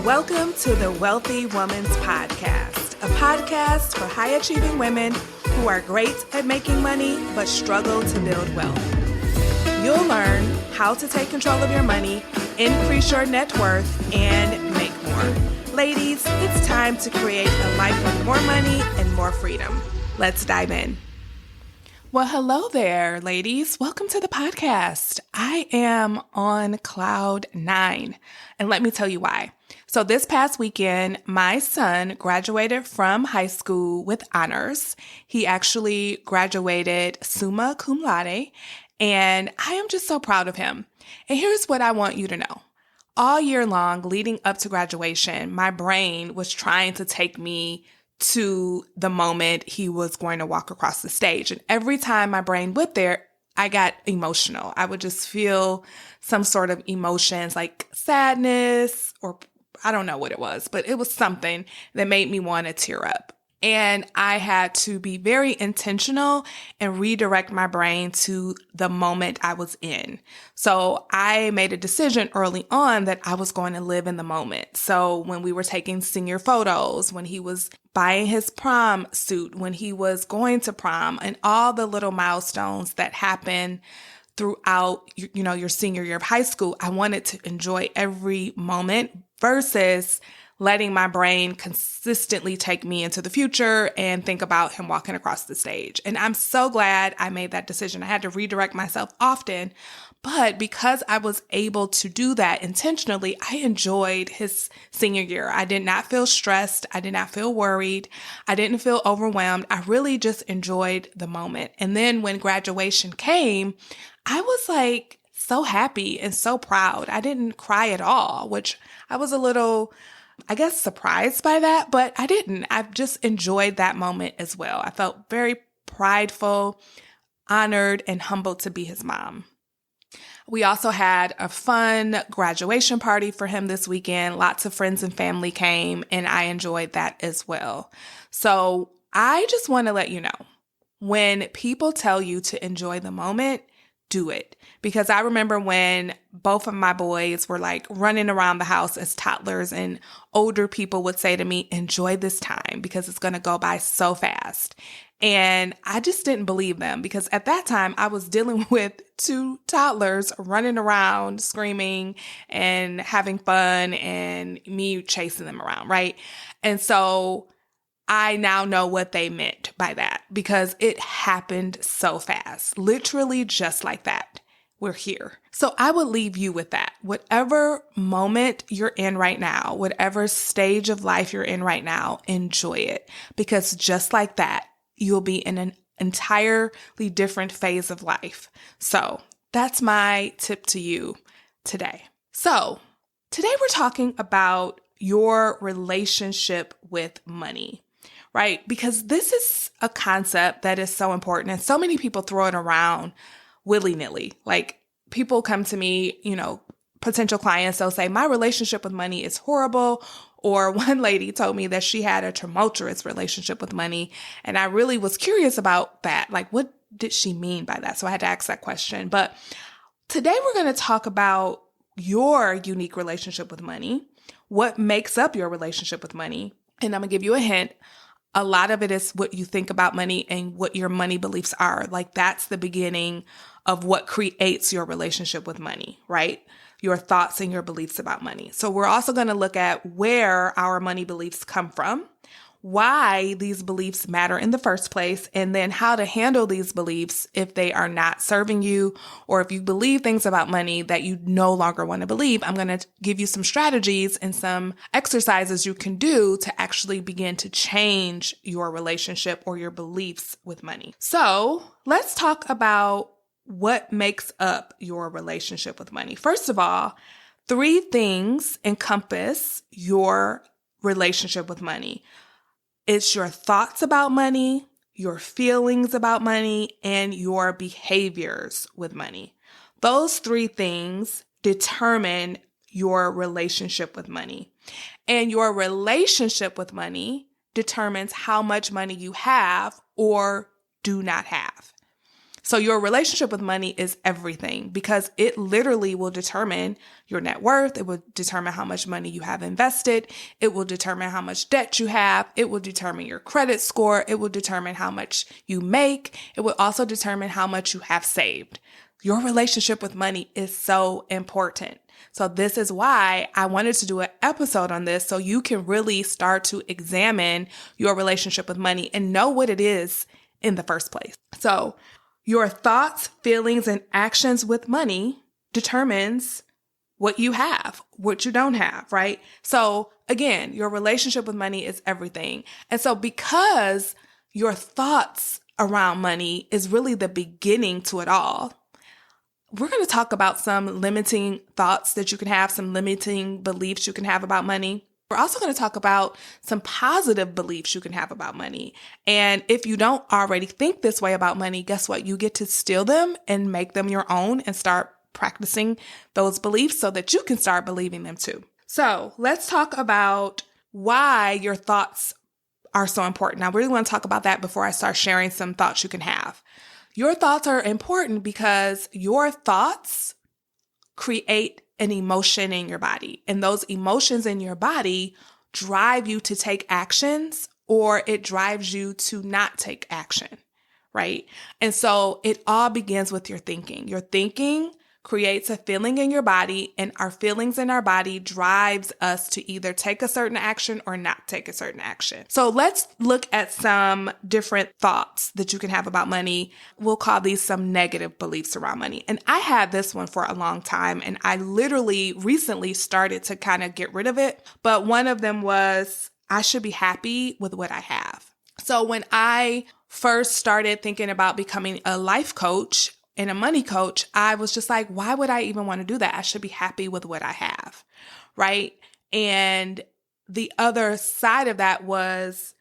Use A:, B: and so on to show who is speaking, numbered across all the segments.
A: Welcome to the Wealthy Woman's Podcast, a podcast for high-achieving women who are great at making money but struggle to build wealth. You'll learn how to take control of your money, increase your net worth, and make more. Ladies, it's time to create a life with more money and more freedom. Let's dive in. Well, hello there, ladies. Welcome to the podcast. I am on cloud 9, and let me tell you why. So this past weekend, my son graduated from high school with honors. He actually graduated summa cum laude, and I am just so proud of him. And here's what I want you to know. All year long, leading up to graduation, my brain was trying to take me to the moment he was going to walk across the stage. And every time my brain went there, I got emotional. I would just feel some sort of emotions like sadness, or I don't know what it was, but it was something that made me want to tear up. And I had to be very intentional and redirect my brain to the moment I was in. So I made a decision early on that I was going to live in the moment. So when we were taking senior photos, when he was buying his prom suit, when he was going to prom, and all the little milestones that happen throughout, your senior year of high school, I wanted to enjoy every moment versus letting my brain consistently take me into the future and think about him walking across the stage. And I'm so glad I made that decision. I had to redirect myself often, but because I was able to do that intentionally, I enjoyed his senior year. I did not feel stressed. I did not feel worried. I didn't feel overwhelmed. I really just enjoyed the moment. And then when graduation came, I was like so happy and so proud. I didn't cry at all, which I was a little, surprised by that, but I didn't. I just enjoyed that moment as well. I felt very prideful, honored, and humbled to be his mom. We also had a fun graduation party for him this weekend. Lots of friends and family came, and I enjoyed that as well. So I just want to let you know, when people tell you to enjoy the moment, do it. Because I remember when both of my boys were like running around the house as toddlers, and older people would say to me, enjoy this time because it's going to go by so fast. And I just didn't believe them, because at that time I was dealing with two toddlers running around, screaming and having fun, and me chasing them around, right? And so I now know what they meant by that, because it happened so fast, literally just like that. We're here. So I would leave you with that. Whatever moment you're in right now, whatever stage of life you're in right now, enjoy it, because just like that, you'll be in an entirely different phase of life. So that's my tip to you today. So today we're talking about your relationship with money. Right? Because this is a concept that is so important, and so many people throw it around willy-nilly. Like, people come to me, potential clients, they'll say, my relationship with money is horrible. Or one lady told me that she had a tumultuous relationship with money. And I really was curious about that. Like, what did she mean by that? So I had to ask that question. But today we're going to talk about your unique relationship with money, what makes up your relationship with money. And I'm going to give you a hint. A lot of it is what you think about money and what your money beliefs are. Like, that's the beginning of what creates your relationship with money, right? Your thoughts and your beliefs about money. So we're also going to look at where our money beliefs come from, why these beliefs matter in the first place, and then how to handle these beliefs if they are not serving you, or if you believe things about money that you no longer want to believe. I'm going to give you some strategies and some exercises you can do to actually begin to change your relationship or your beliefs with money. So let's talk about what makes up your relationship with money. First of all, 3 things encompass your relationship with money. It's your thoughts about money, your feelings about money, and your behaviors with money. Those 3 things determine your relationship with money. And your relationship with money determines how much money you have or do not have. So your relationship with money is everything because it literally will determine your net worth. It will determine how much money you have invested. It will determine how much debt you have. It will determine your credit score. It will determine how much you make. It will also determine how much you have saved. Your relationship with money is so important. So this is why I wanted to do an episode on this so you can really start to examine your relationship with money and know what it is in the first place. So your thoughts, feelings, and actions with money determines what you have, what you don't have, right? So again, your relationship with money is everything. And so because your thoughts around money is really the beginning to it all, we're going to talk about some limiting thoughts that you can have, some limiting beliefs you can have about money. We're also going to talk about some positive beliefs you can have about money. And if you don't already think this way about money, guess what? You get to steal them and make them your own and start practicing those beliefs so that you can start believing them too. So let's talk about why your thoughts are so important. I really want to talk about that before I start sharing some thoughts you can have. Your thoughts are important because your thoughts create an emotion in your body. And those emotions in your body drive you to take actions, or it drives you to not take action, right? And so it all begins with your thinking. Your thinking creates a feeling in your body, and our feelings in our body drives us to either take a certain action or not take a certain action. So let's look at some different thoughts that you can have about money. We'll call these some negative beliefs around money. And I had this one for a long time, and I literally recently started to kind of get rid of it. But one of them was, I should be happy with what I have. So when I first started thinking about becoming a life coach and a money coach, I was just like, why would I even want to do that? I should be happy with what I have, right? And the other side of that was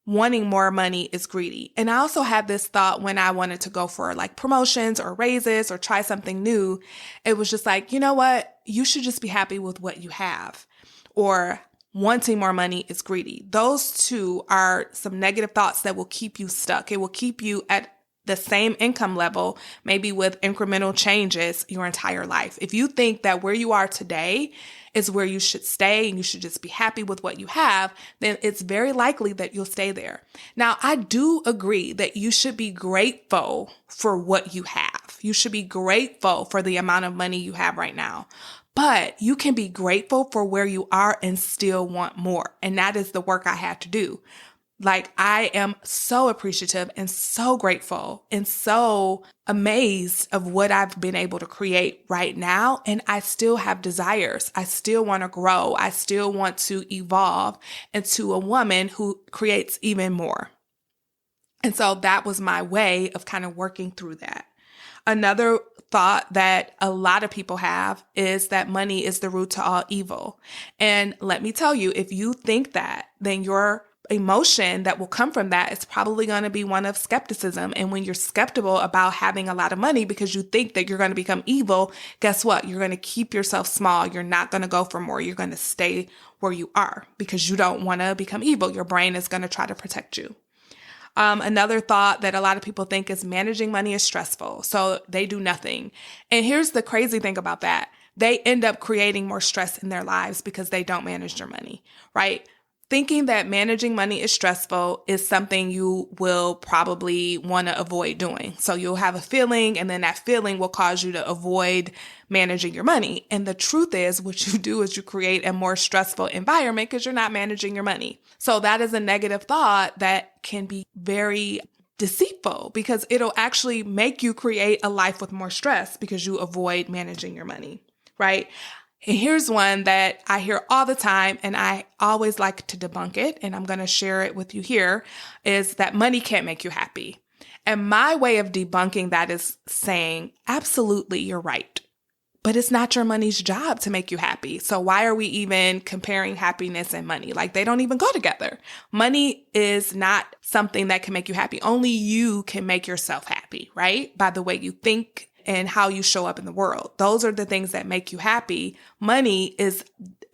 A: wanting more money is greedy. And I also had this thought when I wanted to go for like promotions or raises or try something new. It was just like, you know what? You should just be happy with what you have. Or wanting more money is greedy. Those two are some negative thoughts that will keep you stuck. It will keep you at the same income level, maybe with incremental changes your entire life. If you think that where you are today is where you should stay and you should just be happy with what you have, then it's very likely that you'll stay there. Now, I do agree that you should be grateful for what you have. You should be grateful for the amount of money you have right now. But you can be grateful for where you are and still want more. And that is the work I had to do. Like, I am so appreciative and so grateful and so amazed of what I've been able to create right now. And I still have desires. I still want to grow. I still want to evolve into a woman who creates even more. And so that was my way of kind of working through that. Another thought that a lot of people have is that money is the root to all evil. And let me tell you, if you think that, then your emotion that will come from that is probably going to be one of skepticism. And when you're skeptical about having a lot of money because you think that you're going to become evil, guess what? You're going to keep yourself small. You're not going to go for more. You're going to stay where you are because you don't want to become evil. Your brain is going to try to protect you. Another thought that a lot of people think is managing money is stressful. So they do nothing. And here's the crazy thing about that. They end up creating more stress in their lives because they don't manage their money, right? Thinking that managing money is stressful is something you will probably want to avoid doing. So you'll have a feeling, and then that feeling will cause you to avoid managing your money. And the truth is, what you do is you create a more stressful environment because you're not managing your money. So that is a negative thought that can be very deceitful because it'll actually make you create a life with more stress because you avoid managing your money, right? And here's one that I hear all the time, and I always like to debunk it, and I'm going to share it with you here, is that money can't make you happy. And my way of debunking that is saying, absolutely, you're right. But it's not your money's job to make you happy. So why are we even comparing happiness and money? Like, they don't even go together. Money is not something that can make you happy. Only you can make yourself happy, right? By the way you think and how you show up in the world. Those are the things that make you happy. Money is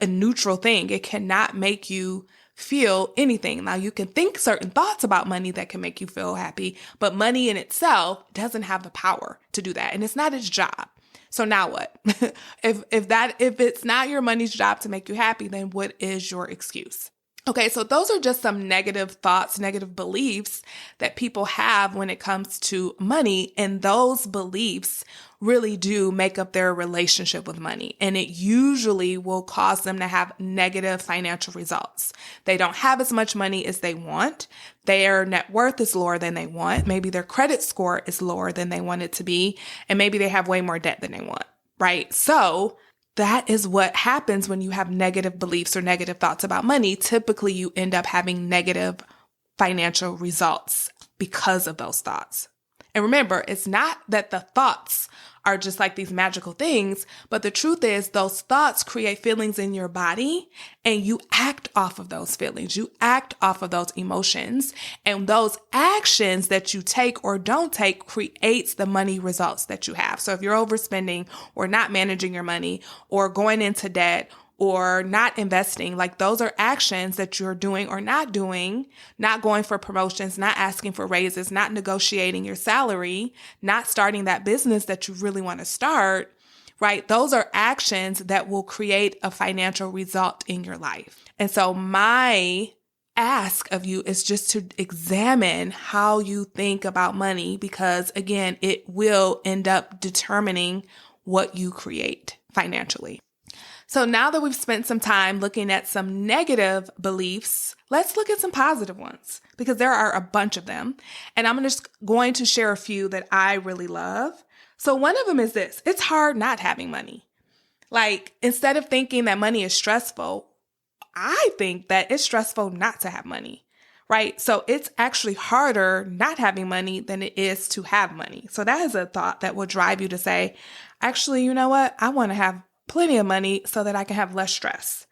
A: a neutral thing. It cannot make you feel anything. Now, you can think certain thoughts about money that can make you feel happy, but money in itself doesn't have the power to do that. And it's not its job. So now what? If it's not your money's job to make you happy, then what is your excuse? Okay, so those are just some negative thoughts, negative beliefs that people have when it comes to money. And those beliefs really do make up their relationship with money. And it usually will cause them to have negative financial results. They don't have as much money as they want. Their net worth is lower than they want. Maybe their credit score is lower than they want it to be. And maybe they have way more debt than they want, right? So that is what happens when you have negative beliefs or negative thoughts about money. Typically, you end up having negative financial results because of those thoughts. And remember, it's not that the thoughts are just like these magical things, but the truth is those thoughts create feelings in your body and you act off of those feelings. You act off of those emotions, and those actions that you take or don't take creates the money results that you have. So if you're overspending or not managing your money or going into debt or not investing, like those are actions that you're doing or not doing, not going for promotions, not asking for raises, not negotiating your salary, not starting that business that you really want to start, right? Those are actions that will create a financial result in your life. And so my ask of you is just to examine how you think about money, because again, it will end up determining what you create financially. So now that we've spent some time looking at some negative beliefs, let's look at some positive ones, because there are a bunch of them. And I'm just going to share a few that I really love. So one of them is this: it's hard not having money. Like, instead of thinking that money is stressful, I think that it's stressful not to have money, right? So it's actually harder not having money than it is to have money. So that is a thought that will drive you to say, actually, you know what? I want to have plenty of money so that I can have less stress.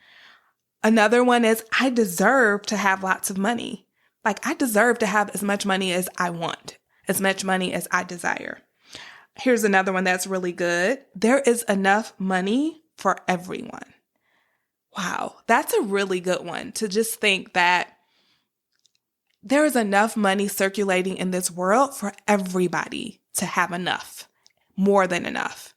A: Another one is, I deserve to have lots of money. Like, I deserve to have as much money as I want, as much money as I desire. Here's another one that's really good. There is enough money for everyone. Wow, that's a really good one, to just think that there is enough money circulating in this world for everybody to have enough, more than enough.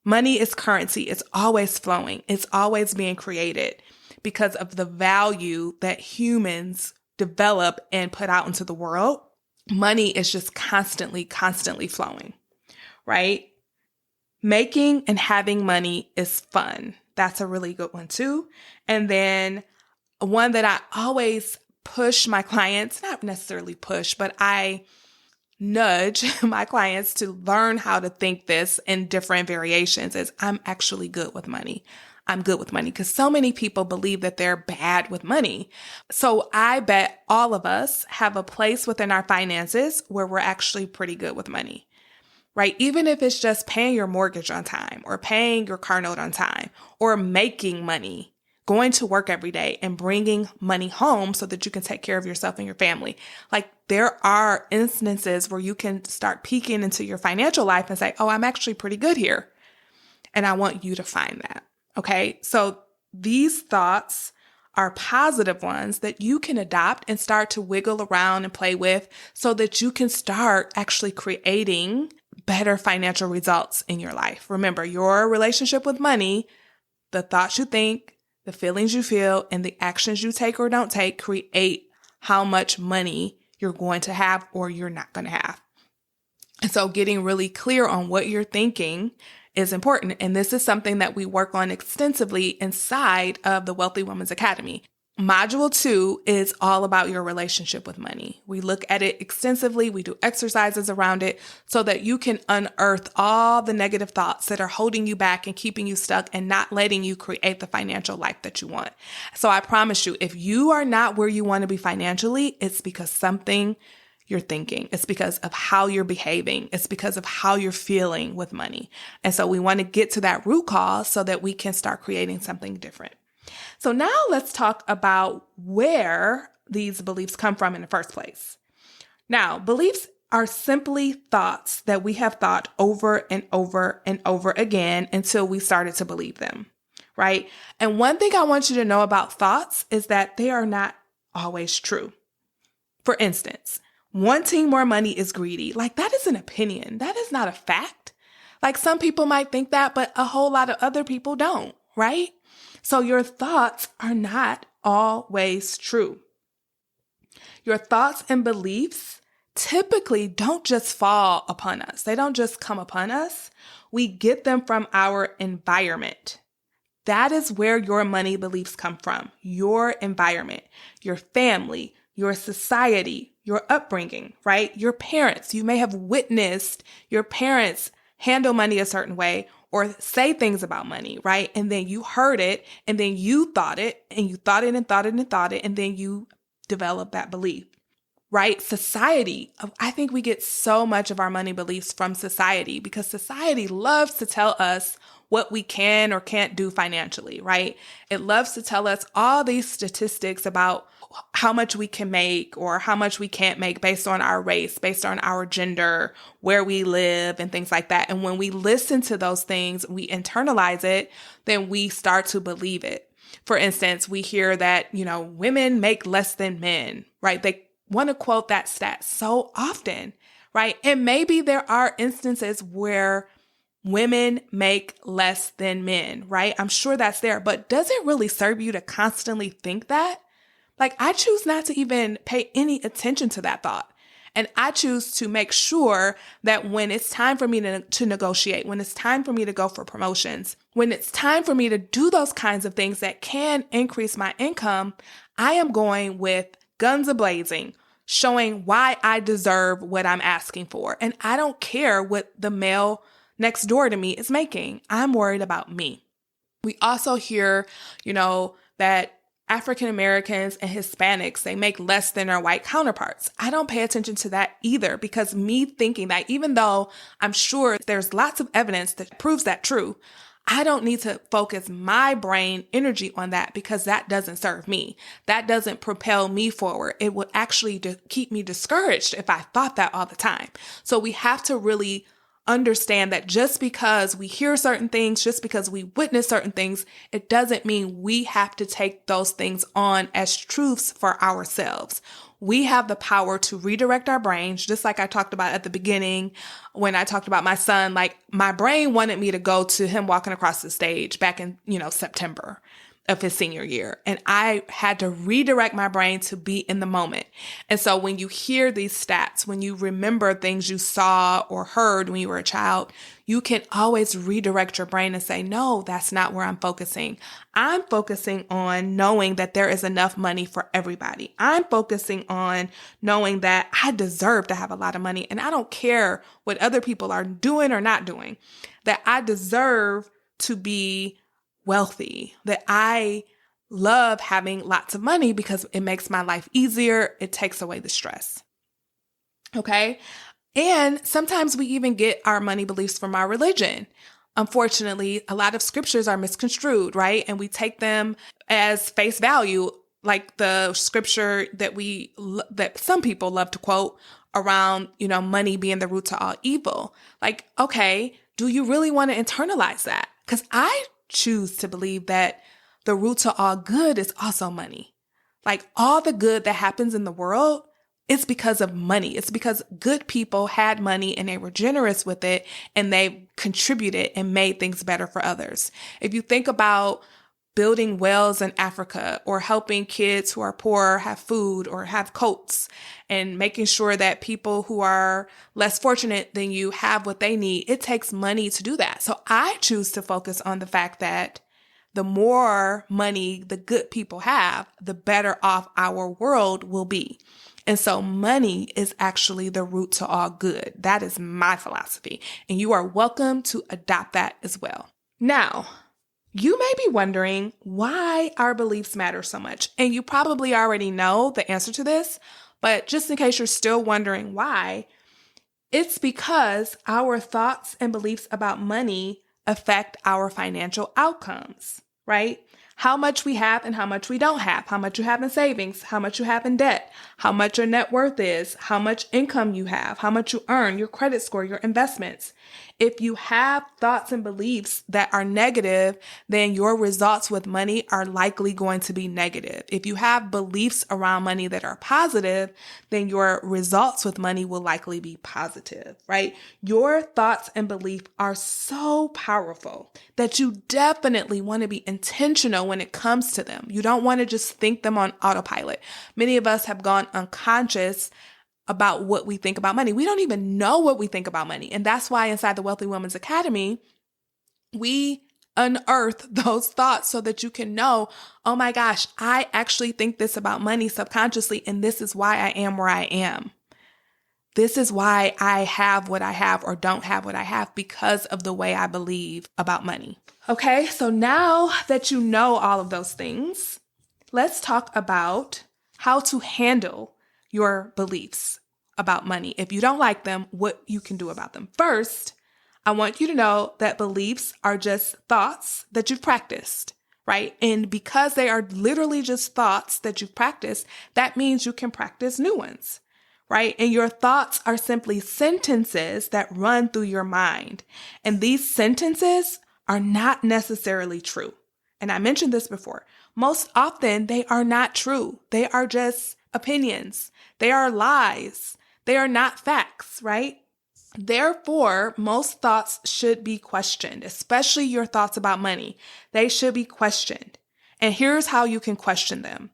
A: Money is currency. It's always flowing. It's always being created because of the value that humans develop and put out into the world. Money is just constantly flowing, right? Making and having money is fun. That's a really good one too. And then one that I always push my clients, not necessarily push, but I nudge my clients to learn how to think this in different variations, is I'm actually good with money. I'm good with money, because so many people believe that they're bad with money. So I bet all of us have a place within our finances where we're actually pretty good with money, right? Even if it's just paying your mortgage on time, or paying your car note on time, or making money, going to work every day and bringing money home so that you can take care of yourself and your family. Like, there are instances where you can start peeking into your financial life and say, oh, I'm actually pretty good here. And I want you to find that. Okay. So these thoughts are positive ones that you can adopt and start to wiggle around and play with so that you can start actually creating better financial results in your life. Remember, your relationship with money, the thoughts you think, the feelings you feel, and the actions you take or don't take create how much money you're going to have or you're not going to have. And so getting really clear on what you're thinking is important. And this is something that we work on extensively inside of the Wealthy Woman's Academy. Module 2 is all about your relationship with money. We look at it extensively. We do exercises around it so that you can unearth all the negative thoughts that are holding you back and keeping you stuck and not letting you create the financial life that you want. So I promise you, if you are not where you want to be financially, it's because something you're thinking. It's because of how you're behaving. It's because of how you're feeling with money. And so we want to get to that root cause so that we can start creating something different. So now let's talk about where these beliefs come from in the first place. Now, beliefs are simply thoughts that we have thought over and over and over again until we started to believe them, right? And one thing I want you to know about thoughts is that they are not always true. For instance, wanting more money is greedy. Like, that is an opinion. That is not a fact. Like, some people might think that, but a whole lot of other people don't, right? So your thoughts are not always true. Your thoughts and beliefs typically don't just fall upon us. They don't just come upon us. We get them from our environment. That is where your money beliefs come from. Your environment, your family, your society, your upbringing, right? Your parents. You may have witnessed your parents handle money a certain way or say things about money, right? And then you heard it, and then you thought it, and you thought it and thought it and thought it, and then you develop that belief, right? Society. I think we get so much of our money beliefs from society because society loves to tell us what we can or can't do financially, right? It loves to tell us all these statistics about how much we can make or how much we can't make based on our race, based on our gender, where we live, and things like that. And when we listen to those things, we internalize it, then we start to believe it. For instance, we hear that, women make less than men, right? They want to quote that stat so often, right? And maybe there are instances where women make less than men, right? I'm sure that's there, but does it really serve you to constantly think that? Like, I choose not to even pay any attention to that thought. And I choose to make sure that when it's time for me to negotiate, when it's time for me to go for promotions, when it's time for me to do those kinds of things that can increase my income, I am going with guns a-blazing, showing why I deserve what I'm asking for. And I don't care what the male next door to me is making. I'm worried about me. We also hear, that African Americans and Hispanics, they make less than their white counterparts. I don't pay attention to that either, because me thinking that, even though I'm sure there's lots of evidence that proves that true, I don't need to focus my brain energy on that, because that doesn't serve me. That doesn't propel me forward. It would actually keep me discouraged if I thought that all the time. So we have to really understand that just because we hear certain things, just because we witness certain things, it doesn't mean we have to take those things on as truths for ourselves. We have the power to redirect our brains, just like I talked about at the beginning when I talked about my son. Like, my brain wanted me to go to him walking across the stage back in, September of his senior year. And I had to redirect my brain to be in the moment. And so when you hear these stats, when you remember things you saw or heard when you were a child, you can always redirect your brain and say, no, that's not where I'm focusing. I'm focusing on knowing that there is enough money for everybody. I'm focusing on knowing that I deserve to have a lot of money. And I don't care what other people are doing or not doing, that I deserve to be wealthy, that I love having lots of money because it makes my life easier. It takes away the stress. Okay. And sometimes we even get our money beliefs from our religion. Unfortunately, a lot of scriptures are misconstrued, right? And we take them as face value, like the scripture that some people love to quote around, money being the root to all evil. Like, okay, do you really want to internalize that? Because I choose to believe that the root to all good is also money. Like, all the good that happens in the world, it's because of money. It's because good people had money and they were generous with it, and they contributed and made things better for others. If you think about building wells in Africa, or helping kids who are poor have food or have coats, and making sure that people who are less fortunate than you have what they need, it takes money to do that. So I choose to focus on the fact that the more money the good people have, the better off our world will be. And so money is actually the root to all good. That is my philosophy, and you are welcome to adopt that as well. Now, you may be wondering why our beliefs matter so much, and you probably already know the answer to this, but just in case you're still wondering why, it's because our thoughts and beliefs about money affect our financial outcomes, right? how much we have and how much we don't have, how much you have in savings, how much you have in debt, how much your net worth is, how much income you have, how much you earn, your credit score, your investments. If you have thoughts and beliefs that are negative, then your results with money are likely going to be negative. If you have beliefs around money that are positive, then your results with money will likely be positive, right? Your thoughts and beliefs are so powerful that you definitely want to be intentional when it comes to them. You don't want to just think them on autopilot. Many of us have gone unconscious about what we think about money. We don't even know what we think about money. And that's why inside the Wealthy Women's Academy, we unearth those thoughts so that you can know, oh my gosh, I actually think this about money subconsciously, and this is why I am where I am. This is why I have what I have or don't have what I have, because of the way I believe about money. Okay, so now that you know all of those things, let's talk about how to handle your beliefs about money. If you don't like them, what you can do about them. First, I want you to know that beliefs are just thoughts that you've practiced, right? And because they are literally just thoughts that you've practiced, that means you can practice new ones, right? And your thoughts are simply sentences that run through your mind. And these sentences are not necessarily true. And I mentioned this before. Most often, they are not true. They are just opinions. They are lies. They are not facts, right? Therefore, most thoughts should be questioned, especially your thoughts about money. They should be questioned. And here's how you can question them.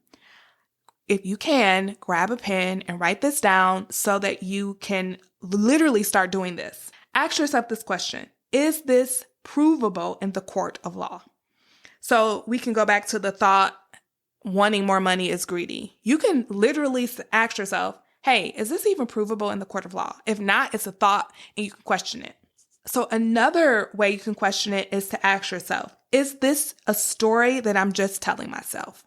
A: If you can, grab a pen and write this down so that you can literally start doing this. Ask yourself this question: is this provable in the court of law? So we can go back to the thought, wanting more money is greedy. You can literally ask yourself, hey, is this even provable in the court of law? If not, it's a thought and you can question it. So another way you can question it is to ask yourself, is this a story that I'm just telling myself?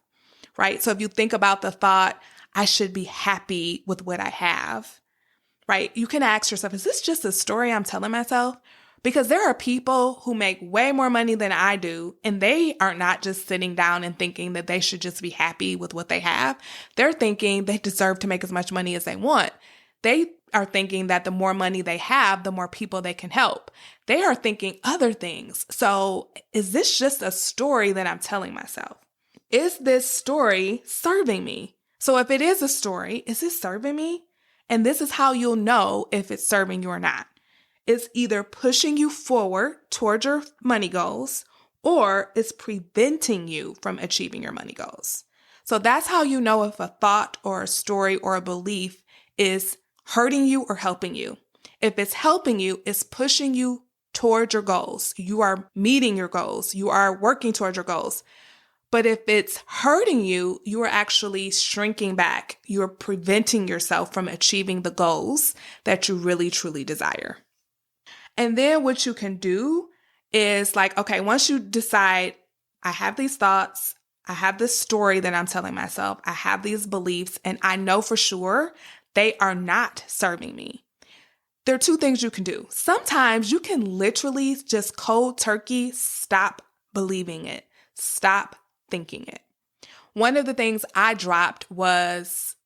A: Right? So if you think about the thought, I should be happy with what I have, right? You can ask yourself, is this just a story I'm telling myself? Because there are people who make way more money than I do, and they are not just sitting down and thinking that they should just be happy with what they have. They're thinking they deserve to make as much money as they want. They are thinking that the more money they have, the more people they can help. They are thinking other things. So is this just a story that I'm telling myself? Is this story serving me? So if it is a story, is it serving me? And this is how you'll know if it's serving you or not. It's either pushing you forward towards your money goals, or it's preventing you from achieving your money goals. So that's how you know if a thought or a story or a belief is hurting you or helping you. If it's helping you, it's pushing you towards your goals. You are meeting your goals. You are working towards your goals. But if it's hurting you, you are actually shrinking back. You're preventing yourself from achieving the goals that you really, truly desire. And then what you can do is like, okay, once you decide, I have these thoughts, I have this story that I'm telling myself, I have these beliefs, and I know for sure they are not serving me. There are two things you can do. Sometimes you can literally just cold turkey stop believing it, stop thinking it. One of the things I dropped was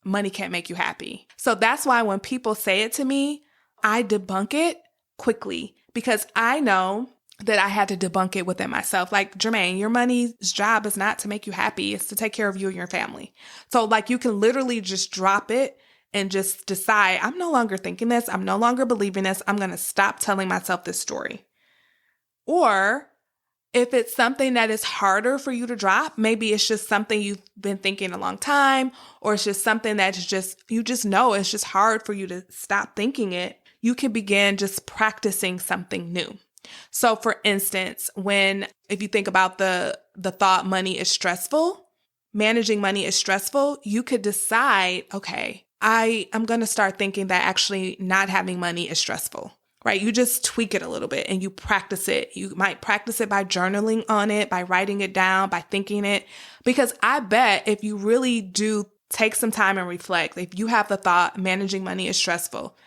A: money can't make you happy. So that's why when people say it to me, I debunk it quickly, because I know that I had to debunk it within myself. Like, Jermaine, your money's job is not to make you happy. It's to take care of you and your family. So like, you can literally just drop it and just decide, I'm no longer thinking this. I'm no longer believing this. I'm going to stop telling myself this story. Or if it's something that is harder for you to drop, maybe it's just something you've been thinking a long time, or it's just something that's just, you just know it's just hard for you to stop thinking it. You can begin just practicing something new. So for instance, if you think about the thought money is stressful, managing money is stressful, you could decide, okay, I'm going to start thinking that actually not having money is stressful, right? You just tweak it a little bit and you practice it. You might practice it by journaling on it, by writing it down, by thinking it, because I bet if you really do take some time and reflect, if you have the thought managing money is stressful,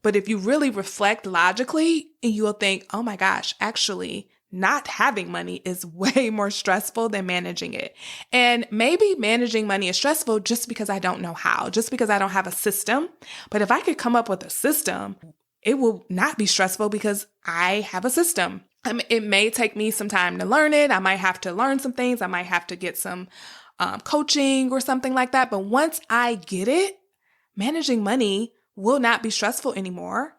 A: but if you really reflect logically, and you will think, oh my gosh, actually, not having money is way more stressful than managing it. And maybe managing money is stressful just because I don't know how, just because I don't have a system. But if I could come up with a system, it will not be stressful because I have a system. It may take me some time to learn it. I might have to learn some things. I might have to get some coaching or something like that. But once I get it, managing money will not be stressful anymore.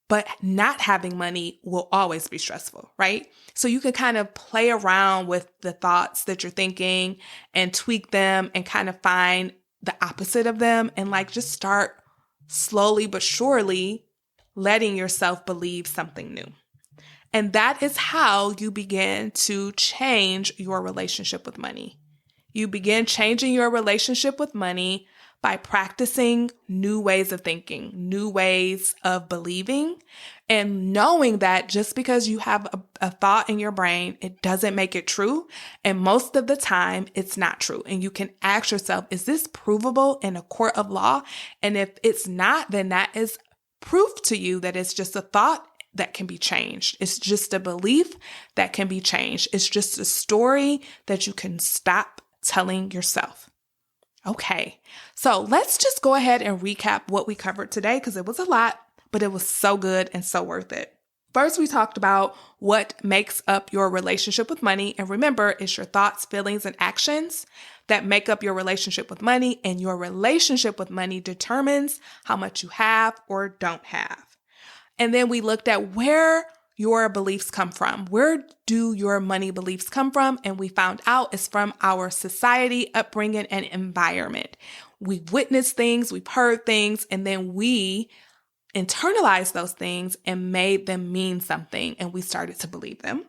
A: But not having money will always be stressful, right? So you can kind of play around with the thoughts that you're thinking and tweak them and kind of find the opposite of them and just start slowly but surely letting yourself believe something new. And that is how you begin to change your relationship with money. You begin changing your relationship with money by practicing new ways of thinking, new ways of believing, and knowing that just because you have a thought in your brain, it doesn't make it true. And most of the time, it's not true. And you can ask yourself, is this provable in a court of law? And if it's not, then that is proof to you that it's just a thought that can be changed. It's just a belief that can be changed. It's just a story that you can stop telling yourself. Okay, so let's just go ahead and recap what we covered today because it was a lot, but it was so good and so worth it. First, we talked about what makes up your relationship with money. And remember, it's your thoughts, feelings, and actions that make up your relationship with money. And your relationship with money determines how much you have or don't have. And then we looked at where your beliefs come from. Where do your money beliefs come from? And we found out it's from our society, upbringing, and environment. We've witnessed things, we've heard things, and then we internalized those things and made them mean something, and we started to believe them.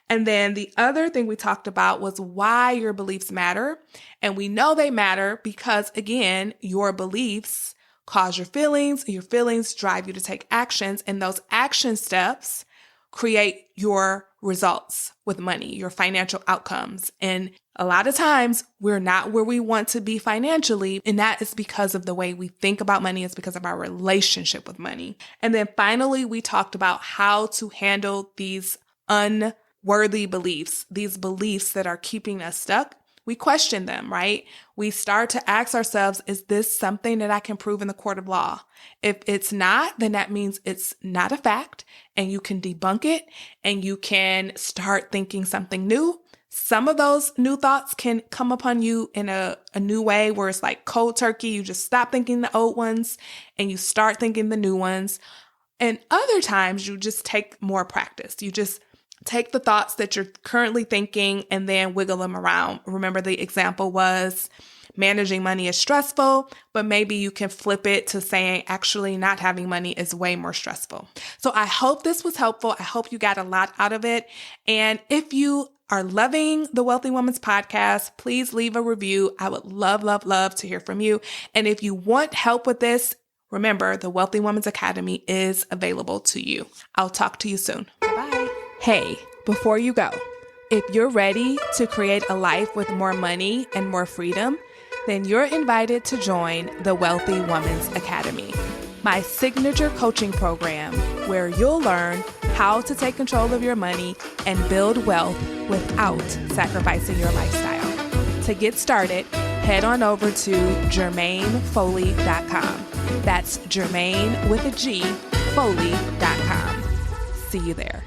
A: And then the other thing we talked about was why your beliefs matter. And we know they matter because, again, your beliefs cause your feelings drive you to take actions, and those action steps create your results with money, your financial outcomes. And a lot of times we're not where we want to be financially. And that is because of the way we think about money. It's because of our relationship with money. And then finally, we talked about how to handle these unworthy beliefs, these beliefs that are keeping us stuck. We question them, right? We start to ask ourselves, is this something that I can prove in the court of law? If it's not, then that means it's not a fact and you can debunk it and you can start thinking something new. Some of those new thoughts can come upon you in a new way where it's like cold turkey. You just stop thinking the old ones and you start thinking the new ones. And other times you just take more practice. You just take the thoughts that you're currently thinking and then wiggle them around. Remember, the example was managing money is stressful, but maybe you can flip it to saying actually not having money is way more stressful. So I hope this was helpful. I hope you got a lot out of it. And if you are loving the Wealthy Woman's podcast, please leave a review. I would love, love, love to hear from you. And if you want help with this, remember the Wealthy Woman's Academy is available to you. I'll talk to you soon. Bye. Hey, before you go, if you're ready to create a life with more money and more freedom, then you're invited to join the Wealthy Woman's Academy, my signature coaching program where you'll learn how to take control of your money and build wealth without sacrificing your lifestyle. To get started, head on over to JermaineFoley.com. That's Jermaine with a G, Foley.com. See you there.